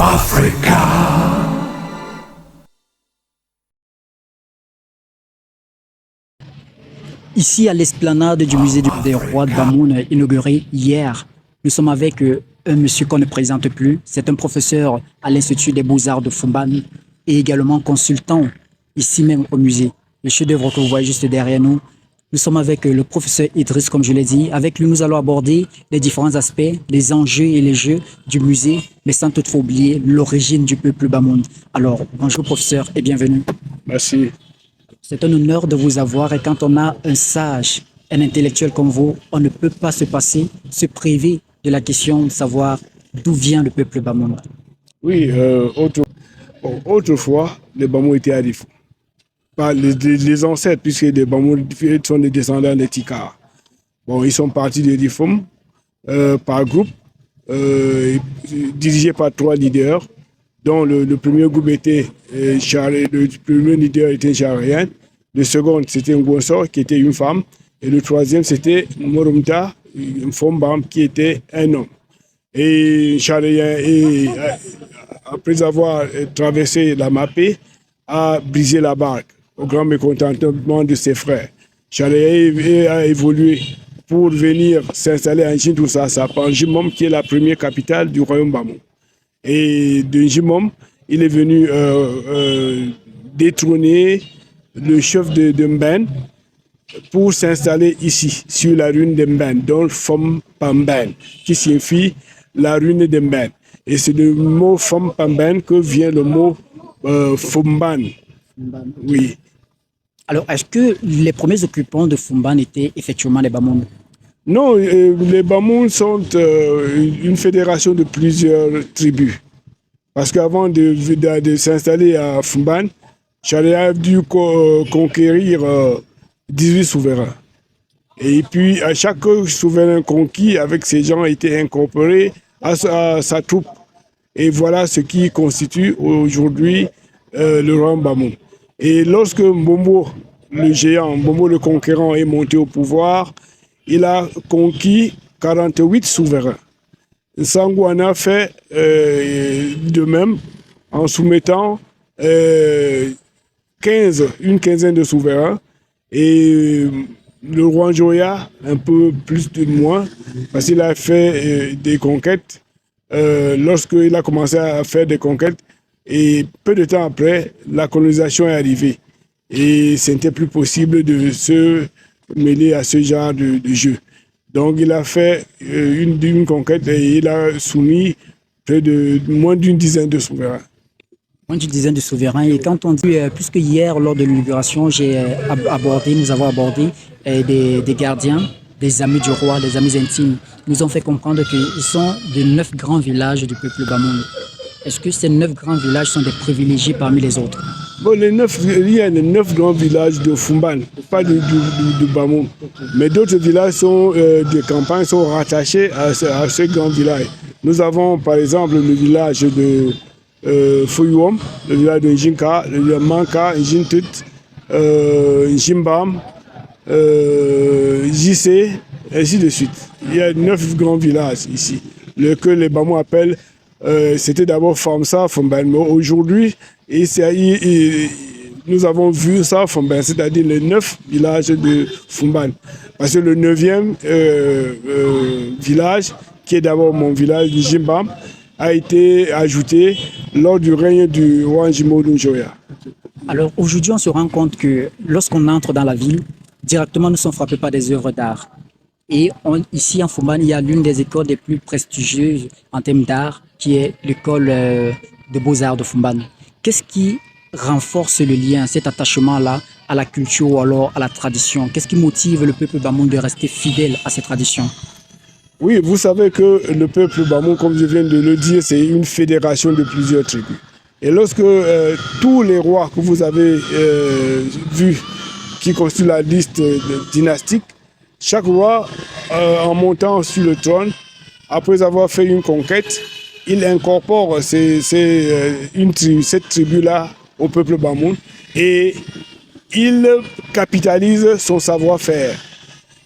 Africa. Ici, à l'esplanade du musée des rois de Bamoun, inauguré hier, nous sommes avec un monsieur qu'on ne présente plus. C'est un professeur à l'Institut des Beaux-Arts de Foumban et également consultant ici même au musée. Le chef-d'œuvre que vous voyez juste derrière nous, nous sommes avec le professeur Idriss, comme je l'ai dit. Avec lui, nous allons aborder les différents aspects, les enjeux et les jeux du musée, mais sans toutefois oublier l'origine du peuple Bamoun. Alors, bonjour professeur et bienvenue. Merci. C'est un honneur de vous avoir et quand on a un sage, un intellectuel comme vous, on ne peut pas se passer, se priver de la question de savoir d'où vient le peuple Bamoun. Oui, autrefois, les Bamous étaient à Rifou. Les ancêtres, puisque les Bamous sont des descendants des Tikars. Bon, ils sont partis de Rifoum par groupe, dirigés par 3 leaders, dont le premier groupe était le premier leader était Charien, le second c'était Ngonsor qui était une femme, et le troisième c'était Morumta, une femme qui était un homme. Et Charien, après avoir traversé la Mapé, a brisé la barque au grand mécontentement de ses frères. Charien a évolué pour venir s'installer à Njintoussassa, en Jimom, qui est la première capitale du royaume Bamou. Et de Jimom, il est venu détrôner le chef de Mben pour s'installer ici, sur la rune de Mben, dont Fom Pamben, qui signifie la rune de Mben. Et c'est du mot Fom Pamben que vient le mot Fumban. Oui. Alors, est-ce que les premiers occupants de Foumban étaient effectivement les Bamoun? Non, les Bamouns sont une fédération de plusieurs tribus. Parce qu'avant de s'installer à Foumban, Charia a dû conquérir 18 souverains. Et puis, à chaque souverain conquis, avec ses gens, a été incorporé à sa troupe. Et voilà ce qui constitue aujourd'hui le royaume Bamoun. Et lorsque Mbombo, le géant, Mbombo le conquérant, est monté au pouvoir, il a conquis 48 souverains. Sangou en a fait de même en soumettant une quinzaine de souverains. Et le roi Njoya, un peu plus de moins, parce qu'il a fait des conquêtes. Lorsqu'il a commencé à faire des conquêtes, et peu de temps après, la colonisation est arrivée. Et ce n'était plus possible de se mêler à ce genre de jeu. Donc il a fait une conquête et il a soumis moins d'une dizaine de souverains. Moins d'une dizaine de souverains. Et quand on dit, puisque hier, lors de l'inauguration, nous avons abordé des gardiens, des amis du roi, des amis intimes, nous ont fait comprendre qu'ils sont de 9 grands villages du peuple Bamoun. Est-ce que ces 9 grands villages sont des privilégiés parmi les autres? Bon, il y a les 9 grands villages de Foumban, pas de Bamoun. Mais d'autres villages de campagne sont rattachés à ces grands villages. Nous avons par exemple le village de Fouyouom, le village de Njinka, le village de Manka, Njintut, Njimbam, JC, ainsi de suite. Il y a 9 grands villages ici, que les Bamous appellent, c'était d'abord Famsa, Foumban, mais aujourd'hui, nous avons vu ça, Foumban, c'est-à-dire les 9 villages de Foumban. Parce que le 9e village, qui est d'abord mon village, Njimbam, a été ajouté lors du règne du roi Njimodou Njoya. Alors aujourd'hui, on se rend compte que lorsqu'on entre dans la ville, directement nous sommes frappés par des œuvres d'art. Et ici en Foumban, il y a l'une des écoles les plus prestigieuses en termes d'art, qui est l'école de Beaux-Arts de Foumban. Qu'est-ce qui renforce le lien, cet attachement-là à la culture ou alors à la tradition? Qu'est-ce qui motive le peuple Bamoun de rester fidèle à ses traditions? Oui, vous savez que le peuple Bamoun, comme je viens de le dire, c'est une fédération de plusieurs tribus. Et lorsque tous les rois que vous avez vus, qui constituent la liste dynastique, chaque roi, en montant sur le trône, après avoir fait une conquête, il incorpore cette tribu-là au peuple Bamoun et il capitalise son savoir-faire.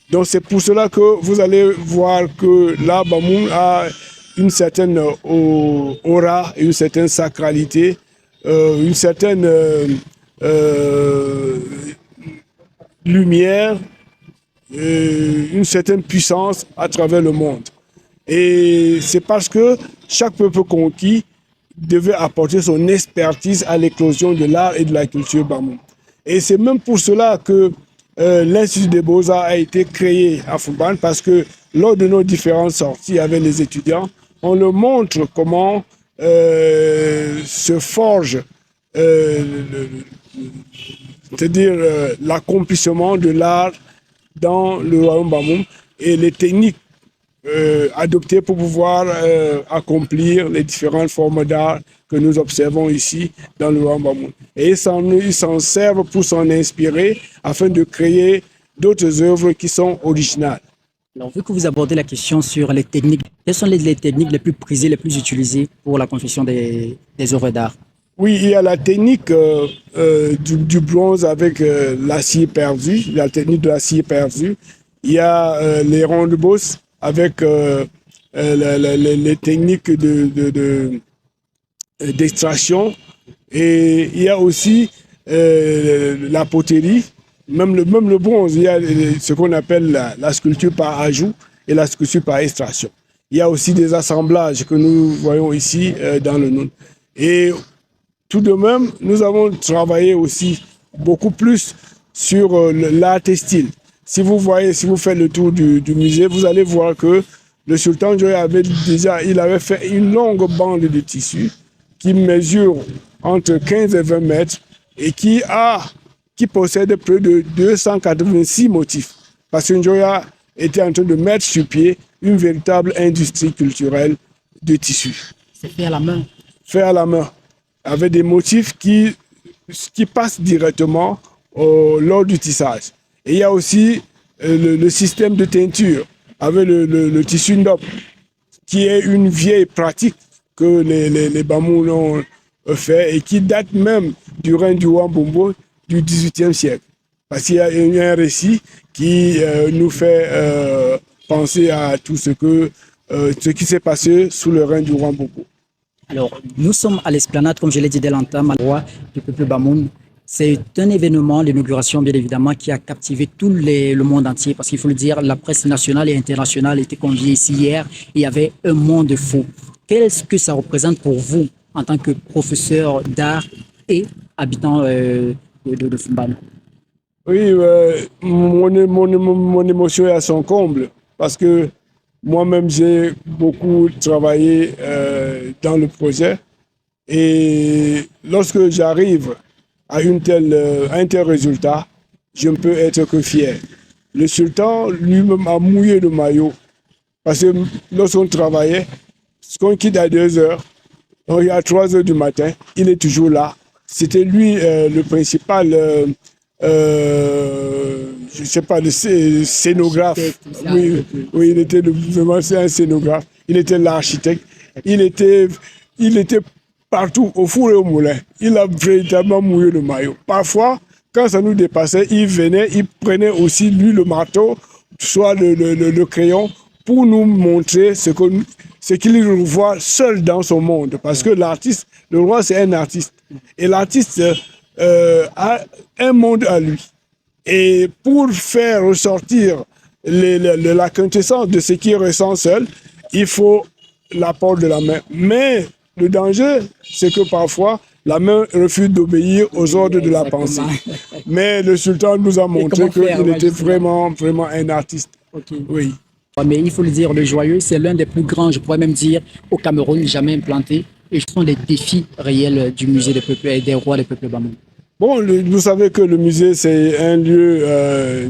Donc c'est pour cela que vous allez voir que là, Bamoun a une certaine aura, une certaine sacralité, une certaine lumière, une certaine puissance à travers le monde. Et c'est parce que chaque peuple conquis devait apporter son expertise à l'éclosion de l'art et de la culture bamou. Et c'est même pour cela que l'Institut des Beaux-Arts a été créé à Foumban, parce que lors de nos différentes sorties avec les étudiants, on leur montre comment se forge c'est-à-dire l'accomplissement de l'art dans le royaume Bamou et les techniques adoptées pour pouvoir accomplir les différentes formes d'art que nous observons ici dans le royaume Bamou. Et ils s'en servent pour s'en inspirer afin de créer d'autres œuvres qui sont originales. Alors, vu que vous abordez la question sur les techniques, quelles sont les techniques les plus prisées, les plus utilisées pour la confection des œuvres d'art? Oui, il y a la technique du bronze avec l'acier perdu, la technique de l'acier perdu. Il y a les ronds de bosse avec les techniques d'extraction. Et il y a aussi la poterie, même le bronze. Il y a ce qu'on appelle la sculpture par ajout et la sculpture par extraction. Il y a aussi des assemblages que nous voyons ici dans le Noun. Et tout de même, nous avons travaillé aussi beaucoup plus sur l'art textile. Si vous faites le tour du musée, vous allez voir que le sultan Njoya avait fait une longue bande de tissu qui mesure entre 15 et 20 mètres et qui possède près de 286 motifs. Parce que Njoya était en train de mettre sur pied une véritable industrie culturelle de tissu. C'est fait à la main. Fait à la main, avec des motifs qui passent directement lors du tissage. Et il y a aussi le système de teinture avec le tissu ndop, qui est une vieille pratique que les Bamous ont fait et qui date même du règne du roi Mbombo du XVIIIe siècle. Parce qu'il y a un récit qui nous fait penser à tout ce qui s'est passé sous le règne du roi Mbombo. Alors, nous sommes à l'esplanade, comme je l'ai dit dès l'entame, à roi du peuple Bamoun. C'est un événement, l'inauguration bien évidemment, qui a captivé tout le monde entier, parce qu'il faut le dire, la presse nationale et internationale était conviée ici hier, et il y avait un monde fou. Qu'est-ce que ça représente pour vous en tant que professeur d'art et habitant de Foumban? Oui, mon émotion est à son comble, parce que moi-même, j'ai beaucoup travaillé dans le projet, et lorsque j'arrive à un tel résultat, je ne peux être que fier. Le sultan lui-même a mouillé le maillot, parce que lorsqu'on travaillait, qu'on quitte à 2 heures, à 3 heures du matin, il est toujours là. C'était lui le principal, je ne sais pas, le scénographe. Oui, il était vraiment un scénographe. Il était l'architecte. Il était partout, au four et au moulin. Il a véritablement mouillé le maillot. Parfois, quand ça nous dépassait, il venait, il prenait aussi, lui, le marteau, soit le crayon, pour nous montrer ce qu'il voit seul dans son monde. Parce que l'artiste, le roi, c'est un artiste. Et l'artiste a un monde à lui. Et pour faire ressortir la quintessence de ce qu'il ressent seul, il faut l'apport de la main. Mais le danger, c'est que parfois, la main refuse d'obéir aux ordres de la pensée. Mais le sultan nous a montré qu'il était vraiment, vraiment un artiste. Okay. Oui. Mais il faut le dire, le Joyeux, c'est l'un des plus grands, je pourrais même dire, au Cameroun, jamais implanté. Et ce sont les défis réels du musée des peuples et des rois des peuples Bamou. Bon, vous savez que le musée, c'est un lieu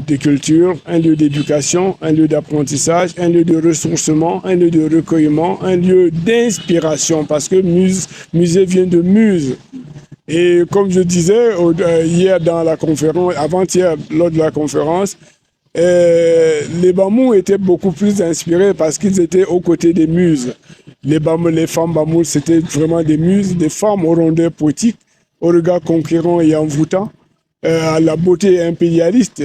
de culture, un lieu d'éducation, un lieu d'apprentissage, un lieu de ressourcement, un lieu de recueillement, un lieu d'inspiration, parce que musée vient de muse. Et comme je disais hier dans la conférence, avant-hier lors de la conférence, les Bamous étaient beaucoup plus inspirés parce qu'ils étaient aux côtés des muses. Les femmes Bamous, c'était vraiment des muses, des femmes aux rondeurs poétiques, au regard conquérant et envoûtant, à la beauté impérialiste,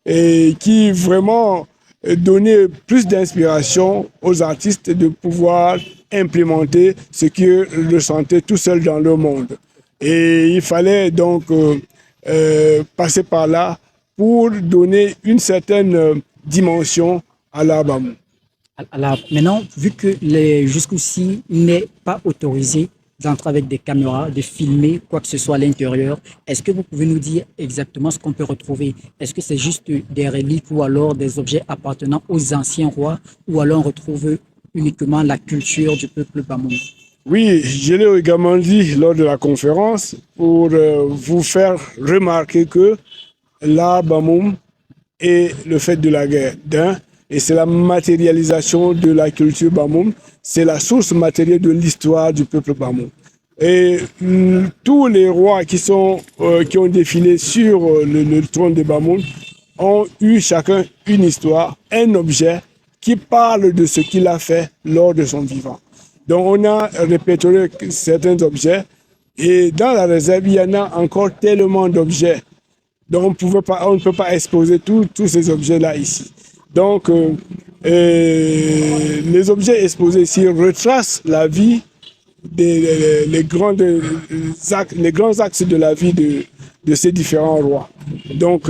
et qui vraiment donner plus d'inspiration aux artistes de pouvoir implémenter ce qu'ils ressentaient tout seuls dans le monde. Et il fallait donc passer par là pour donner une certaine dimension à l'art bamou. Alors, maintenant, vu que jusqu'aussi n'est pas autorisé d'entrer avec des caméras, de filmer quoi que ce soit à l'intérieur, est-ce que vous pouvez nous dire exactement ce qu'on peut retrouver? Est-ce que c'est juste des reliques ou alors des objets appartenant aux anciens rois ou alors on retrouve uniquement la culture du peuple bamou? Oui, je l'ai également dit lors de la conférence pour vous faire remarquer que l'art bamou est le fait de la guerre d'un, et c'est la matérialisation de la culture bamou, c'est la source matérielle de l'histoire du peuple bamou. Et tous les rois qui ont défilé sur le trône de Bamou ont eu chacun une histoire, un objet qui parle de ce qu'il a fait lors de son vivant. Donc on a répertorié certains objets et dans la réserve, il y en a encore tellement d'objets. Donc on ne peut pas exposer tous ces objets-là ici. Donc les objets exposés ici retracent la vie, les grands axes de la vie de ces différents rois. Donc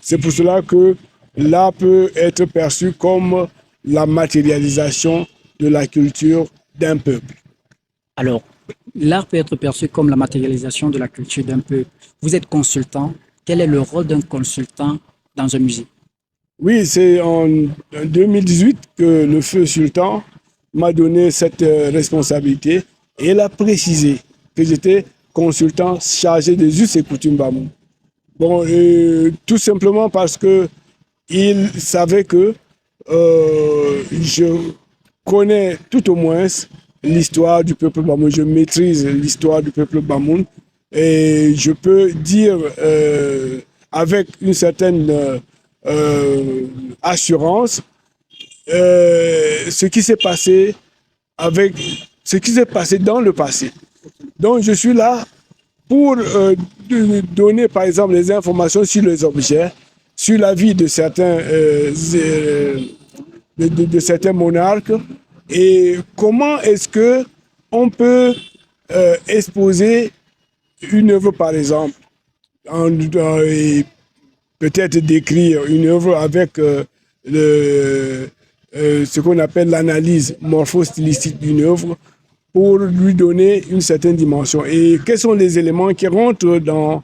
c'est pour cela que l'art peut être perçu comme la matérialisation de la culture d'un peuple. Alors, l'art peut être perçu comme la matérialisation de la culture d'un peuple. Vous êtes consultant. Quel est le rôle d'un consultant dans un musée? Oui, c'est en 2018 que le feu sultan m'a donné cette responsabilité et il a précisé que j'étais consultant chargé des us et coutumes bamou. Bon, tout simplement parce que il savait que je connais tout au moins l'histoire du peuple bamou, je maîtrise l'histoire du peuple bamou et je peux dire avec une certaine assurance ce qui s'est passé dans le passé. Donc je suis là pour donner par exemple des informations sur les objets, sur la vie de certains certains monarques et comment est-ce que on peut exposer une œuvre par exemple et peut-être décrire une œuvre avec ce qu'on appelle l'analyse morpho-stylistique d'une œuvre pour lui donner une certaine dimension. Et quels sont les éléments qui rentrent dans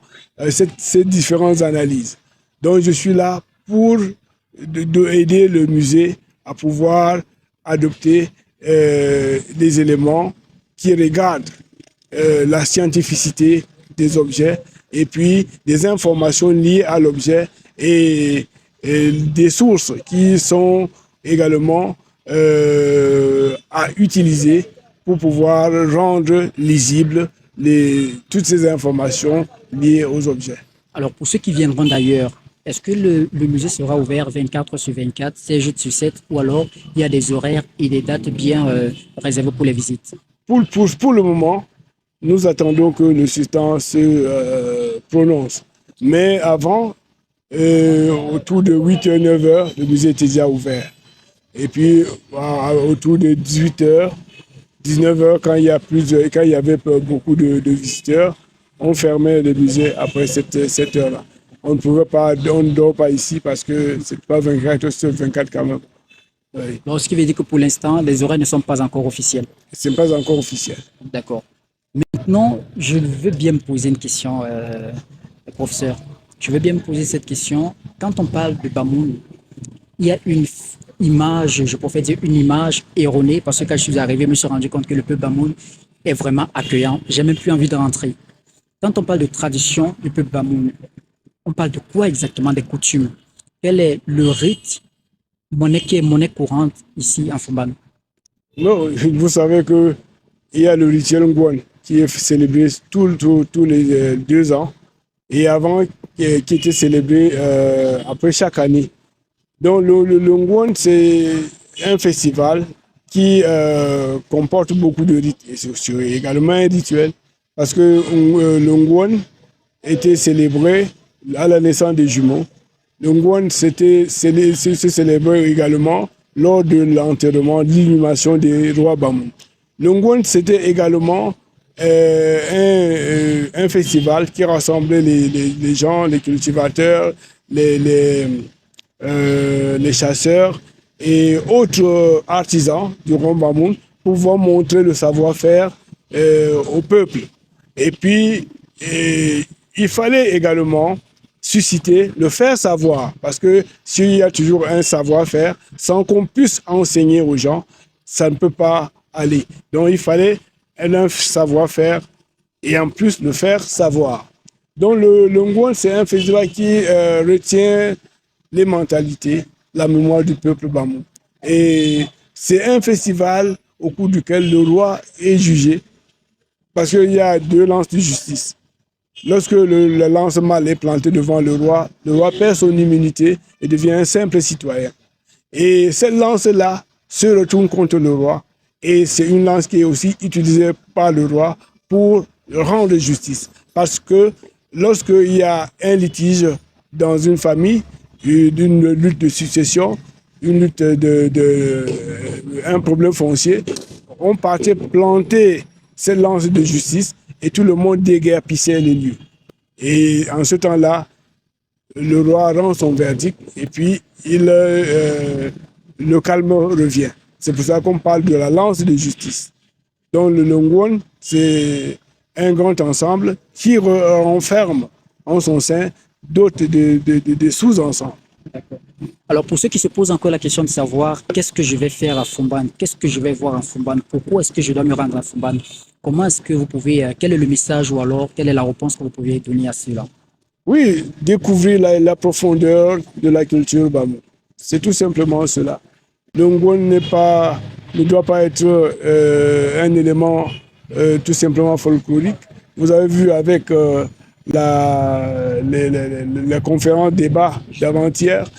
ces différentes analyses? Donc je suis là pour aider le musée à pouvoir adopter des éléments qui regardent la scientificité des objets et puis des informations liées à l'objet et des sources qui sont également à utiliser pour pouvoir rendre lisibles toutes ces informations liées aux objets. Alors, pour ceux qui viendront d'ailleurs, est-ce que le musée sera ouvert 24 sur 24, 7 jours sur 7, ou alors il y a des horaires et des dates bien réservées pour les visites? Pour le moment, nous attendons que le sultan se prononce. Mais avant, autour de 8h, 9h, le musée était déjà ouvert. Et puis, autour de 18h, 19h, quand il y avait beaucoup de visiteurs, on fermait le musée après cette heure-là. On ne dort pas ici parce que c'est pas 24 sur 24 quand même. Oui. Donc, ce qui veut dire que pour l'instant, les horaires ne sont pas encore officiels. Ce n'est pas encore officiel. D'accord. Maintenant, je veux bien me poser une question, professeur. Je veux bien me poser cette question. Quand on parle de Bamou, il y a une image, je pourrais dire une image erronée, parce que quand je suis arrivé, je me suis rendu compte que le peuple Bamou est vraiment accueillant. J'ai même plus envie de rentrer. Quand on parle de tradition du peuple Bamou, on parle de quoi exactement, des coutumes? Quel est le rite qui est monnaie courante ici en Fombane? Non, vous savez qu'il y a le rituel Ngwan qui est célébré tous les 2 ans et avant qui était célébré après chaque année. Donc le Ngwan, c'est un festival qui comporte beaucoup de rites et c'est également un rituel parce que le Ngwan était célébré à la naissance des jumeaux. Le Ngwan se célébrait également lors de l'enterrement, de l'inhumation des rois Bamoun. Le Ngwan, c'était également un festival qui rassemblait les gens, les cultivateurs, les chasseurs et autres artisans du roi Bamoun pour pouvoir montrer le savoir-faire au peuple. Et puis, il fallait également susciter le faire savoir, parce que s'il y a toujours un savoir-faire, sans qu'on puisse enseigner aux gens, ça ne peut pas aller. Donc, il fallait un savoir-faire et en plus le faire savoir. Donc, le Ngwan, c'est un festival qui retient les mentalités, la mémoire du peuple Bamou. Et c'est un festival au cours duquel le roi est jugé, parce qu'il y a deux lances de justice. Lorsque le lance mâle est planté devant le roi perd son immunité et devient un simple citoyen. Et cette lance-là se retourne contre le roi. Et c'est une lance qui est aussi utilisée par le roi pour rendre justice. Parce que lorsqu'il y a un litige dans une famille, d'une lutte de succession, une lutte un problème foncier, on partait planter cette lance de justice et tout le monde déguerpissait les lieux. Et en ce temps-là, le roi rend son verdict et puis le calme revient. C'est pour ça qu'on parle de la lance de justice. Donc le Ngwan, c'est un grand ensemble qui renferme en son sein d'autres de sous-ensembles. Alors pour ceux qui se posent encore la question de savoir qu'est-ce que je vais faire à Foumban, qu'est-ce que je vais voir à Foumban, pourquoi est-ce que je dois me rendre à Foumban, comment est-ce que vous pouvez, quel est le message ou alors quelle est la réponse que vous pouvez donner à cela? Oui, découvrir la profondeur de la culture Bamou. C'est tout simplement cela. Le Ngwan ne doit pas être un élément tout simplement folklorique. Vous avez vu avec la conférence débat d'avant-hier,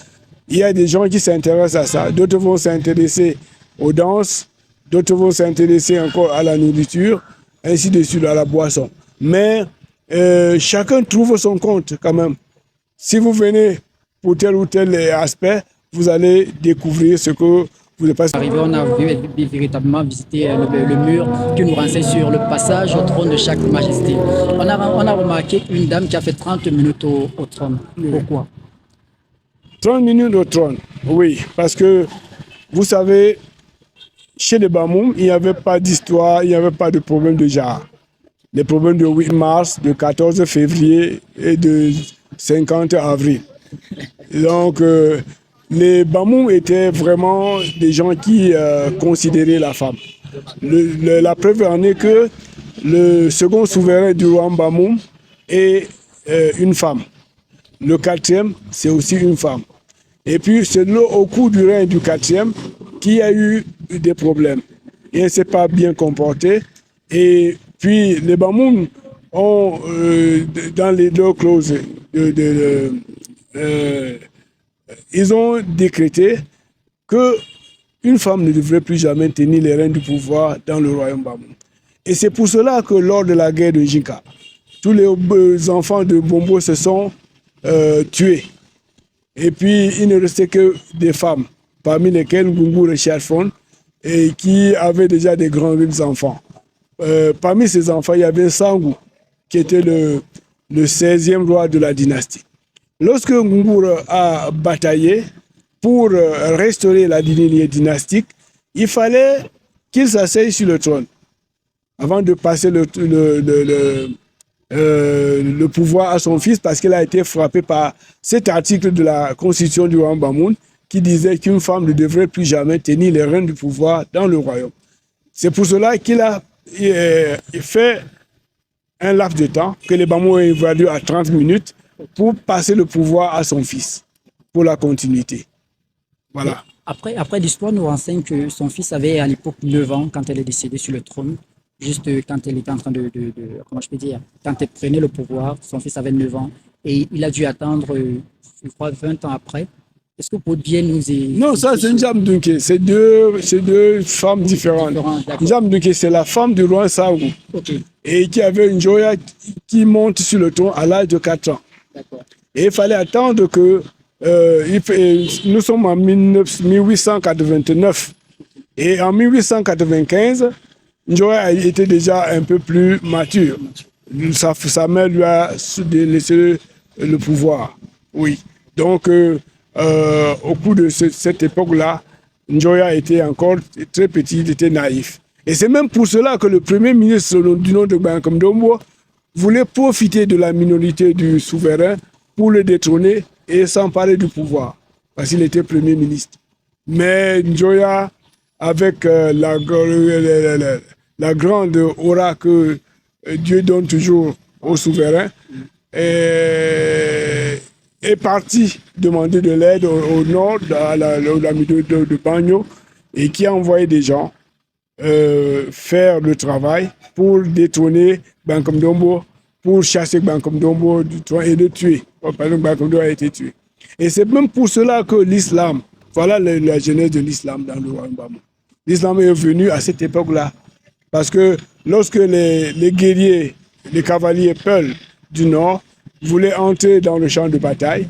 il y a des gens qui s'intéressent à ça. D'autres vont s'intéresser aux danses, d'autres vont s'intéresser encore à la nourriture, ainsi de suite, à la boisson. Mais chacun trouve son compte quand même. Si vous venez pour tel ou tel aspect, vous allez découvrir ce que vous n'avez pas. Arrivé, on a véritablement visité le mur qui nous renseigne sur le passage au trône de chaque majesté. On a remarqué une dame qui a fait 30 minutes au trône. Pourquoi? 30 minutes au trône, oui, parce que vous savez, chez les Bamoum, il n'y avait pas d'histoire, il n'y avait pas de problème de genre. Les problèmes de 8 mars, de 14 février et de 50 avril. Donc, les Bamoum étaient vraiment des gens qui considéraient la femme. La preuve en est que le second souverain du roi Bamoum est une femme. Le quatrième, c'est aussi une femme. Et puis, c'est au cours du règne du quatrième qu'il y a eu des problèmes. Il ne s'est pas bien comporté. Et puis, les Bamoun ont, dans les deux clauses, ils ont décrété qu'une femme ne devrait plus jamais tenir les rênes du pouvoir dans le royaume Bamoun. Et c'est pour cela que lors de la guerre de Jinka, tous les enfants de Bombo se sont tués. Et puis, il ne restait que des femmes, parmi lesquelles Ngungu Richard Fon, et qui avaient déjà des grands enfants. Parmi ces enfants, il y avait Sangou, qui était le 16e roi de la dynastie. Lorsque Ngungu a bataillé pour restaurer la lignée dynastique, il fallait qu'il s'asseye sur le trône avant de passer le pouvoir à son fils, parce qu'il a été frappé par cet article de la constitution du roi Bamoun qui disait qu'une femme ne devrait plus jamais tenir les rênes du pouvoir dans le royaume. C'est pour cela qu'il a fait un laps de temps que les Bamoun ont évalué à 30 minutes pour passer le pouvoir à son fils, pour la continuité. Voilà. Après l'histoire nous renseigne que son fils avait à l'époque 9 ans quand elle est décédée sur le trône. Juste quand elle était en train comment je peux dire, quand elle prenait le pouvoir, son fils avait 9 ans et il a dû attendre, je crois, 20 ans après. Est-ce que vous pouvez bien nous... Non, ça c'est Njam Dunké, c'est deux femmes différentes. Njam Dunké, c'est la femme du roi Saougou. Okay. Et qui avait une joya qui monte sur le trône à l'âge de 4 ans. Et il fallait attendre que nous sommes en 1889 et en 1895, Njoya était déjà un peu plus mature. Sa mère lui a laissé le pouvoir. Oui. Donc, au cours de cette époque-là, Njoya était encore très petit, il était naïf. Et c'est même pour cela que le premier ministre du nom de Bankom Dombo voulait profiter de la minorité du souverain pour le détrôner et s'emparer du pouvoir, parce qu'il était premier ministre. Mais Njoya, avec la grande aura que Dieu donne toujours aux souverains, est parti demander de l'aide au nord, à l'ami de Bagno, et qui a envoyé des gens faire le travail pour détrôner Bankom Dombo, pour chasser Bankom Dombo du trône et le tuer. Par exemple, Bankom Dombo a été tué. Et c'est même pour cela que l'islam, voilà la genèse de l'islam dans le royaume Bamou. L'islam est venu à cette époque-là. Parce que lorsque les guerriers, les cavaliers Peul du Nord voulaient entrer dans le champ de bataille,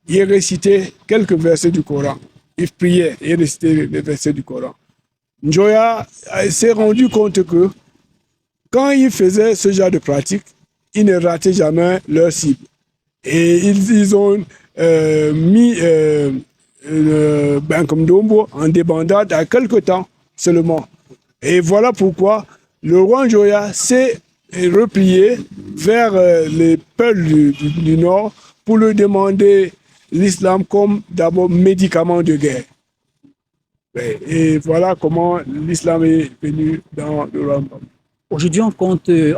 ils récitaient quelques versets du Coran. Ils priaient et récitaient les versets du Coran. Njoya s'est rendu compte que quand ils faisaient ce genre de pratique, ils ne rataient jamais leur cible. Et ils ont mis Bankom Dombo en débandade à quelque temps seulement. Et voilà pourquoi le roi Njoya s'est replié vers les peuples du Nord pour leur demander l'islam comme d'abord médicament de guerre. Et voilà comment l'islam est venu dans le royaume. Aujourd'hui, on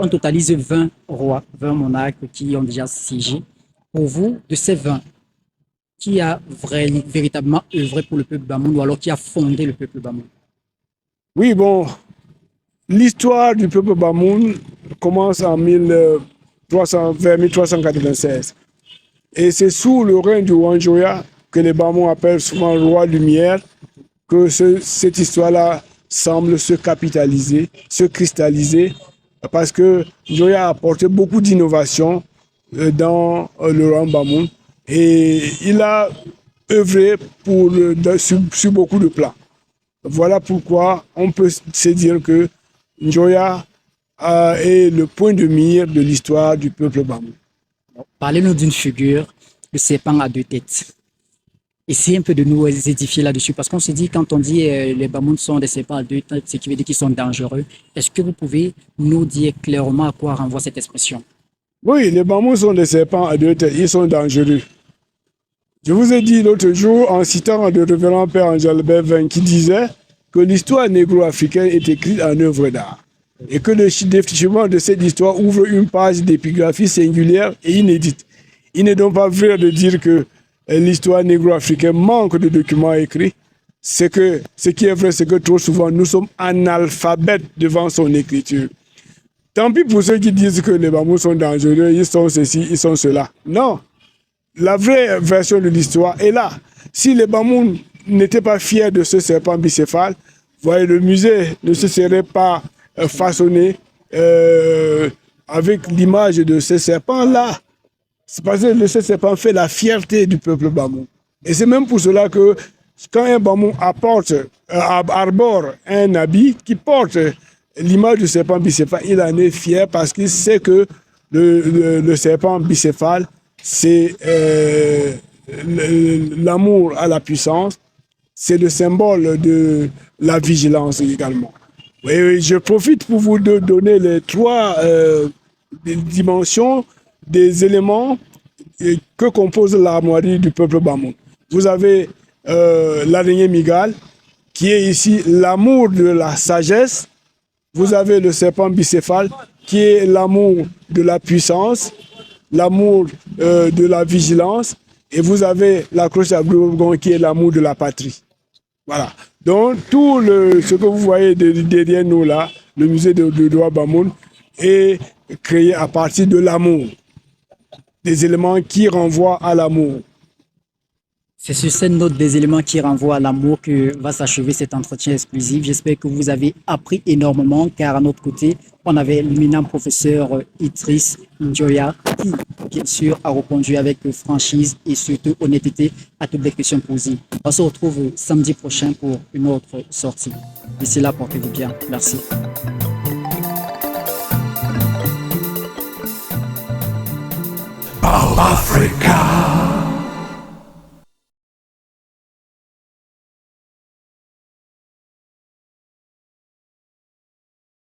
totalise 20 rois, 20 monarques qui ont déjà siégé. Pour vous, de ces 20, qui a véritablement œuvré pour le peuple Bamoun ou alors qui a fondé le peuple Bamoun? Oui, bon, l'histoire du peuple Bamoun commence en vers 1396. Et c'est sous le règne du roi Njoya, que les Bamoun appellent souvent roi lumière, que cette histoire-là semble se capitaliser, se cristalliser, parce que Njoya a apporté beaucoup d'innovations dans le royaume Bamoun et il a œuvré sur beaucoup de plans. Voilà pourquoi on peut se dire que Njoya est le point de mire de l'histoire du peuple Bamoun. Parlez-nous d'une figure, le serpent à deux têtes. Essayez un peu de nous édifier là-dessus, parce qu'on se dit, quand on dit les Bamouns sont des serpents à deux têtes, ce qui veut dire qu'ils sont dangereux. Est-ce que vous pouvez nous dire clairement à quoi renvoie cette expression? Oui, les Bamouns sont des serpents à deux têtes, ils sont dangereux. Je vous ai dit l'autre jour, en citant le révérend Père Angèle Bervin, qui disait que l'histoire négro-africaine est écrite en œuvre d'art et que le déchiffrement de cette histoire ouvre une page d'épigraphie singulière et inédite. Il n'est donc pas vrai de dire que l'histoire négro-africaine manque de documents écrits. Ce qui est vrai, c'est que trop souvent, nous sommes analphabètes devant son écriture. Tant pis pour ceux qui disent que les Bamouns sont dangereux, ils sont ceci, ils sont cela. Non, la vraie version de l'histoire est là. Si les Bamouns n'étaient pas fiers de ce serpent bicéphale, voyez, le musée ne se serait pas façonné avec l'image de ce serpent-là. C'est parce que ce serpent fait la fierté du peuple Bamoun. Et c'est même pour cela que quand un Bamoun arbore un habit qui porte l'image du serpent bicéphale, il en est fier parce qu'il sait que le serpent bicéphale, c'est l'amour à la puissance, c'est le symbole de la vigilance également. Et je profite pour vous donner les trois dimensions des éléments que compose l'armoirie du peuple Bamoun. Vous avez l'araignée mygale, qui est ici l'amour de la sagesse. Vous avez le serpent bicéphale, qui est l'amour de la puissance, l'amour de la vigilance. Et vous avez la cloche à Bourgon, qui est l'amour de la patrie. Voilà. Donc, tout ce que vous voyez derrière nous là, le musée de roi Bamoun, est créé à partir de l'amour. Des éléments qui renvoient à l'amour. C'est sur cette note des éléments qui renvoient à l'amour que va s'achever cet entretien exclusif. J'espère que vous avez appris énormément car à notre côté, on avait l'éminent professeur Idriss Njoya qui, bien sûr, a répondu avec franchise et surtout honnêteté à toutes les questions posées. On se retrouve samedi prochain pour une autre sortie. D'ici là, portez-vous bien. Merci. Africa.